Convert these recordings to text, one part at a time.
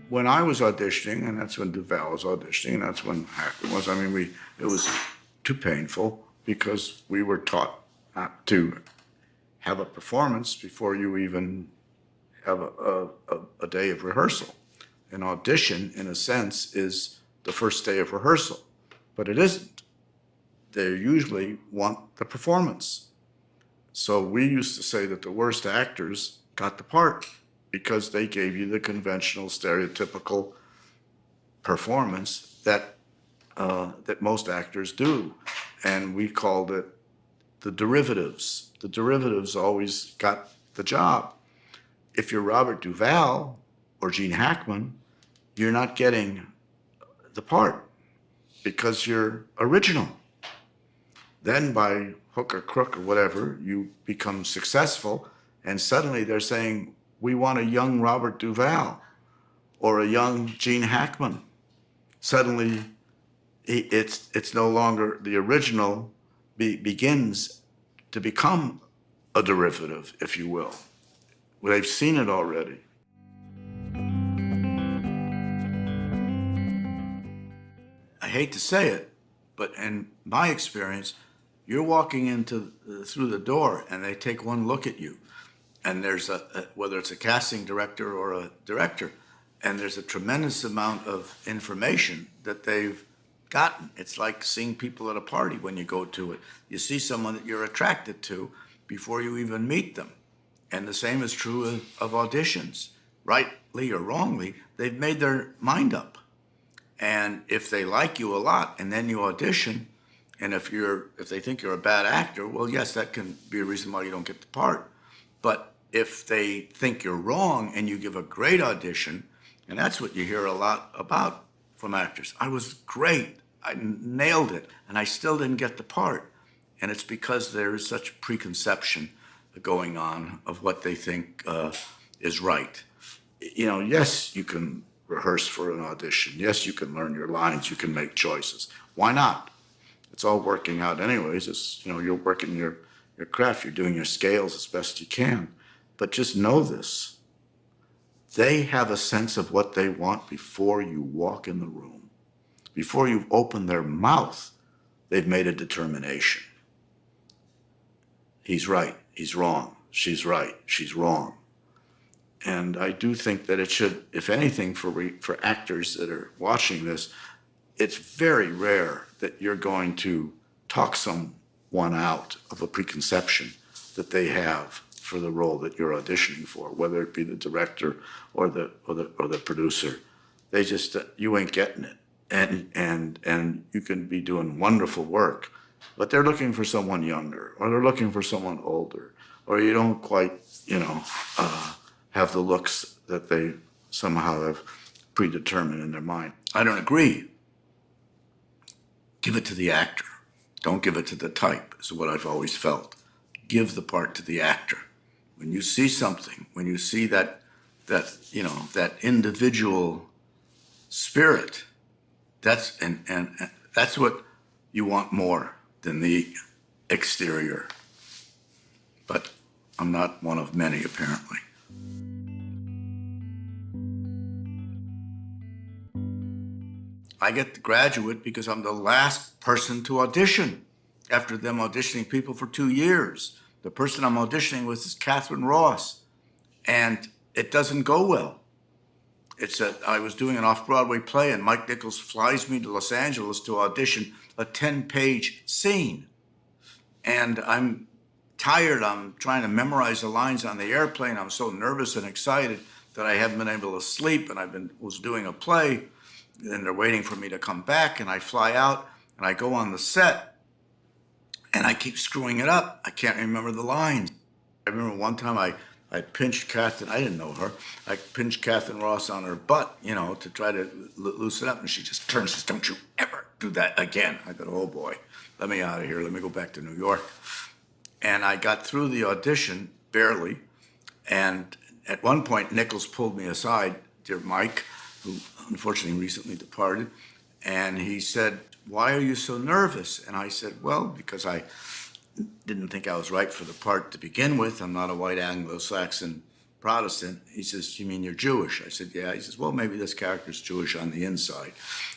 when I was auditioning, and that's when Duvall was auditioning, and that's when Hackman was, I mean, it was too painful because we were taught not to have a performance before you even have a day of rehearsal. An audition, in a sense, is the first day of rehearsal, but it isn't. They usually want the performance. So we used to say that the worst actors got the part because they gave you the conventional, stereotypical performance that most actors do. And we called it the derivatives. The derivatives always got the job. If you're Robert Duvall or Gene Hackman, you're not getting the part because you're original. Then by hook or crook or whatever, you become successful, and suddenly they're saying, we want a young Robert Duvall or a young Gene Hackman. Suddenly, it's no longer the original, begins to become a derivative, if you will. They've seen it already. I hate to say it, but in my experience, you're walking through the door and they take one look at you, and there's whether it's a casting director or a director, and there's a tremendous amount of information that they've gotten. It's like seeing people at a party when you go to it. You see someone that you're attracted to before you even meet them. And the same is true of auditions. Rightly or wrongly, they've made their mind up. And if they like you a lot and then you audition, and if they think you're a bad actor, well, yes, that can be a reason why you don't get the part. But if they think you're wrong and you give a great audition, and that's what you hear a lot about from actors. I was great, I nailed it, and I still didn't get the part. And it's because there is such preconception going on of what they think is right. You know, yes, you can rehearse for an audition. Yes, you can learn your lines, you can make choices. Why not? It's all working out anyways. It's, you know, you're working your craft, you're doing your scales as best you can. But just know this. They have a sense of what they want before you walk in the room. Before you've opened their mouth, they've made a determination. He's right, he's wrong. She's right, she's wrong. And I do think that it should, if anything, for actors that are watching this, it's very rare that you're going to talk someone out of a preconception that they have for the role that you're auditioning for, whether it be the director or the producer. They just, you ain't getting it. And you can be doing wonderful work, but they're looking for someone younger, or they're looking for someone older, or you don't quite, have the looks that they somehow have predetermined in their mind. I don't agree. Give it to the actor. Don't give it to the type, is what I've always felt. Give the part to the actor. When you see something, when you see that individual spirit, that's what you want more than the exterior. But I'm not one of many, apparently. I get the graduate because I'm the last person to audition after them auditioning people for 2 years. The person I'm auditioning with is Catherine Ross, and it doesn't go well. I was doing an off-Broadway play, and Mike Nichols flies me to Los Angeles to audition a 10-page scene. And I'm tired, I'm trying to memorize the lines on the airplane. I'm so nervous and excited that I haven't been able to sleep, and was doing a play, and they're waiting for me to come back, and I fly out, and I go on the set, and I keep screwing it up. I can't remember the lines. I remember one time I pinched Catherine, I didn't know her, I pinched Catherine Ross on her butt, to try to loosen up, and she just turns and says, "Don't you ever do that again." I thought, oh boy, let me out of here, let me go back to New York. And I got through the audition, barely, and at one point, Nichols pulled me aside, dear Mike, who unfortunately recently departed, and he said, "Why are you so nervous?" And I said, "Well, because I didn't think I was right for the part to begin with. I'm not a white Anglo-Saxon Protestant. He says, you mean you're Jewish? I said, yeah. He says, well, maybe this character's Jewish on the inside.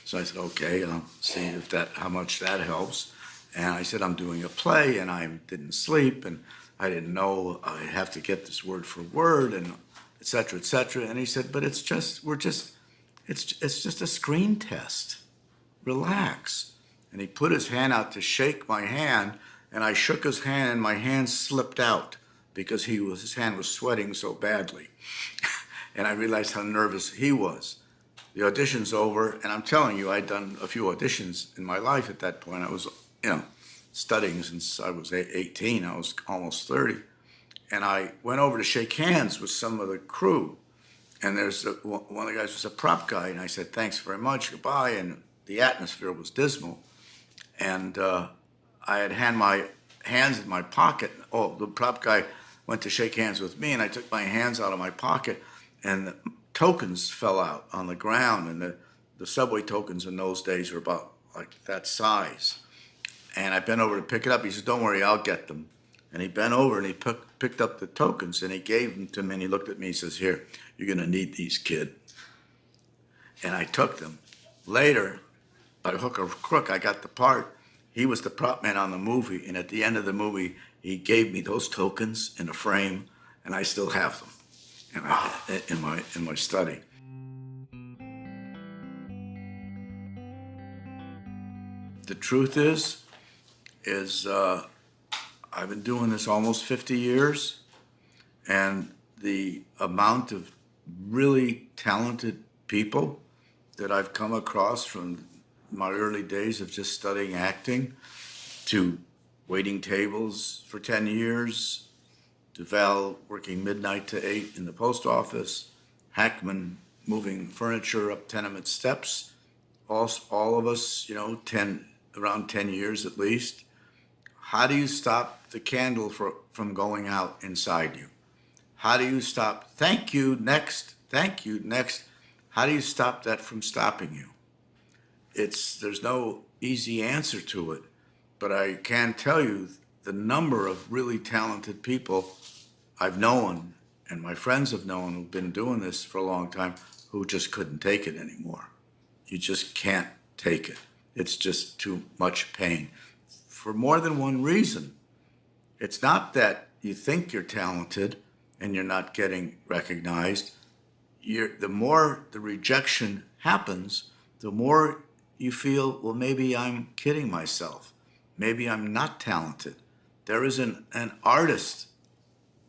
So I said, okay, I'll see if how much that helps. And I said, I'm doing a play, and I didn't sleep, and I didn't know I have to get this word for word, and et cetera, et cetera. And he said, but it's just a screen test. Relax. And he put his hand out to shake my hand, and I shook his hand, and my hand slipped out because his hand was sweating so badly. And I realized how nervous he was. The audition's over, and I'm telling you, I'd done a few auditions in my life at that point. I was, studying since I was 18. I was almost 30. And I went over to shake hands with some of the crew. And one of the guys was a prop guy, and I said, thanks very much, goodbye. And the atmosphere was dismal. And I had my hands in my pocket. Oh, the prop guy went to shake hands with me, and I took my hands out of my pocket, and the tokens fell out on the ground. And the subway tokens in those days were about like that size. And I bent over to pick it up. He said, don't worry, I'll get them. And he bent over and he picked up the tokens and he gave them to me, and he looked at me and says, here, you're going to need these, kid. And I took them. Later, by hook or crook, I got the part. He was the prop man on the movie, and at the end of the movie, he gave me those tokens in a frame, and I still have them in my study. The truth is I've been doing this almost 50 years, and the amount of really talented people that I've come across from my early days of just studying acting to waiting tables for 10 years, Duvall working midnight to 8 in the post office, Hackman moving furniture up tenement steps, all of us, around 10 years at least. How do you stop the candle from going out inside you? How do you stop, thank you, next, how do you stop that from stopping you? There's no easy answer to it, but I can tell you the number of really talented people I've known and my friends have known who've been doing this for a long time who just couldn't take it anymore. You just can't take it. It's just too much pain. For more than one reason. It's not that you think you're talented and you're not getting recognized. The more the rejection happens, the more you feel, well, maybe I'm kidding myself. Maybe I'm not talented. There isn't an artist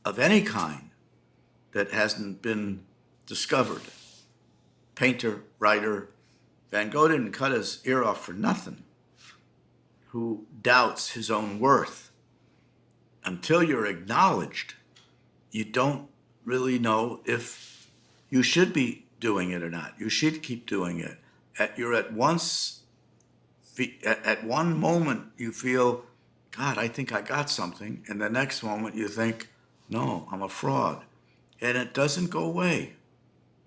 of any kind that hasn't been discovered. Painter, writer, Van Gogh didn't cut his ear off for nothing. Who doubts his own worth. Until you're acknowledged, you don't really know if you should be doing it or not. You should keep doing it. At one moment you feel, God, I think I got something. And the next moment you think, no, I'm a fraud. And it doesn't go away.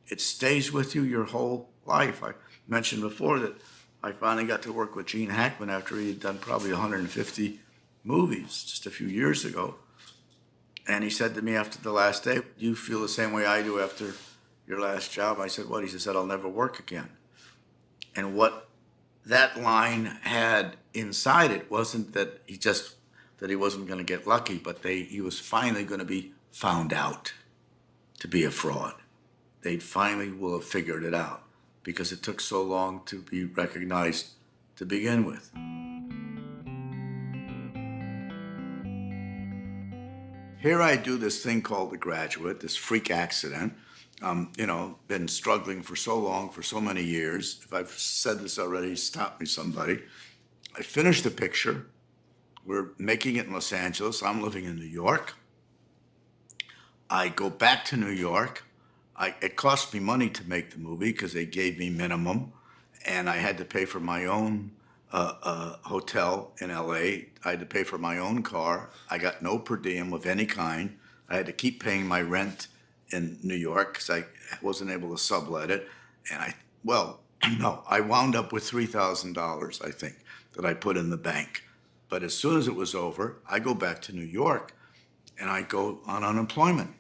It stays with you your whole life. I mentioned before that I finally got to work with Gene Hackman after he had done probably 150 movies just a few years ago. And he said to me after the last day, do you feel the same way I do after your last job? I said, what? He said, I'll never work again. And what that line had inside it wasn't that he wasn't going to get lucky, but he was finally going to be found out to be a fraud. They finally will have figured it out because it took so long to be recognized to begin with. Here I do this thing called The Graduate, this freak accident. Been struggling for so long, for so many years. If I've said this already, stop me somebody. I finished the picture. We're making it in Los Angeles. I'm living in New York. I go back to New York. It cost me money to make the movie because they gave me minimum, and I had to pay for my own hotel in LA. I had to pay for my own car. I got no per diem of any kind. I had to keep paying my rent in New York because I wasn't able to sublet it. And I wound up with $3,000, I think, that I put in the bank. But as soon as it was over, I go back to New York and I go on unemployment.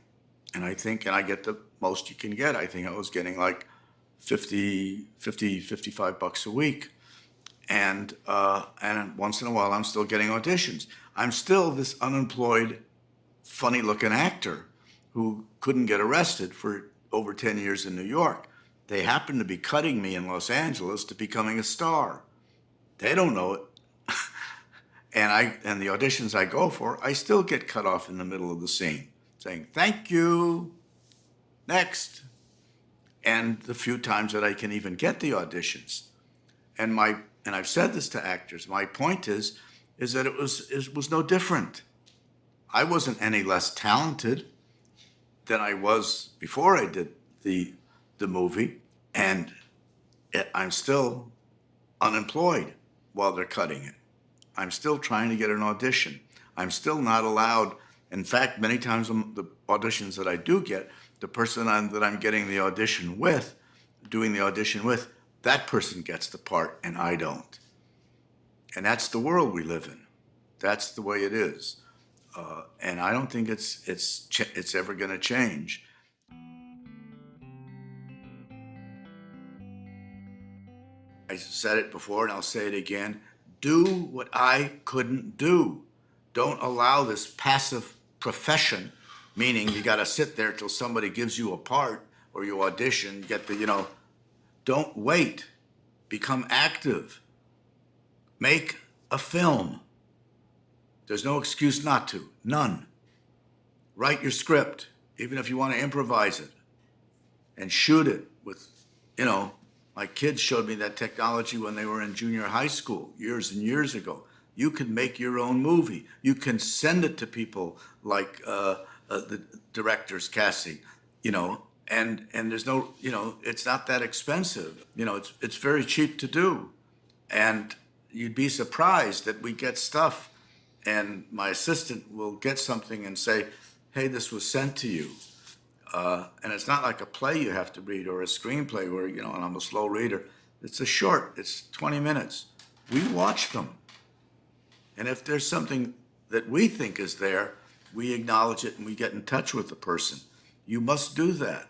And I get the most you can get. I think I was getting like 55 bucks a week. And once in a while, I'm still getting auditions. I'm still this unemployed, funny-looking actor who couldn't get arrested for over 10 years in New York. They happen to be cutting me in Los Angeles to becoming a star. They don't know it. And the auditions I go for, I still get cut off in the middle of the scene, saying, "Thank you, next." And the few times that I can even get the auditions. And I've said this to actors, my point is that it was no different. I wasn't any less talented than I was before I did the movie, and I'm still unemployed while they're cutting it. I'm still trying to get an audition. I'm still not allowed. In fact, many times the auditions that I do get, the person that I'm getting the audition with, doing the audition with, that person gets the part and I don't. And that's the world we live in. That's the way it is. And I don't think it's ever going to change. I said it before and I'll say it again. Do what I couldn't do. Don't allow this passive profession, meaning you got to sit there till somebody gives you a part or you audition, get the, don't wait. Become active. Make a film. There's no excuse not to. None. Write your script, even if you want to improvise it, and shoot it with, my kids showed me that technology when they were in junior high school years and years ago. You can make your own movie. You can send it to people like the director's casting, and there's no, it's not that expensive. It's very cheap to do. And you'd be surprised that we get stuff and my assistant will get something and say, "Hey, this was sent to you." And it's not like a play you have to read or a screenplay where, and I'm a slow reader. It's a short, it's 20 minutes. We watch them. And if there's something that we think is there, we acknowledge it and we get in touch with the person. You must do that.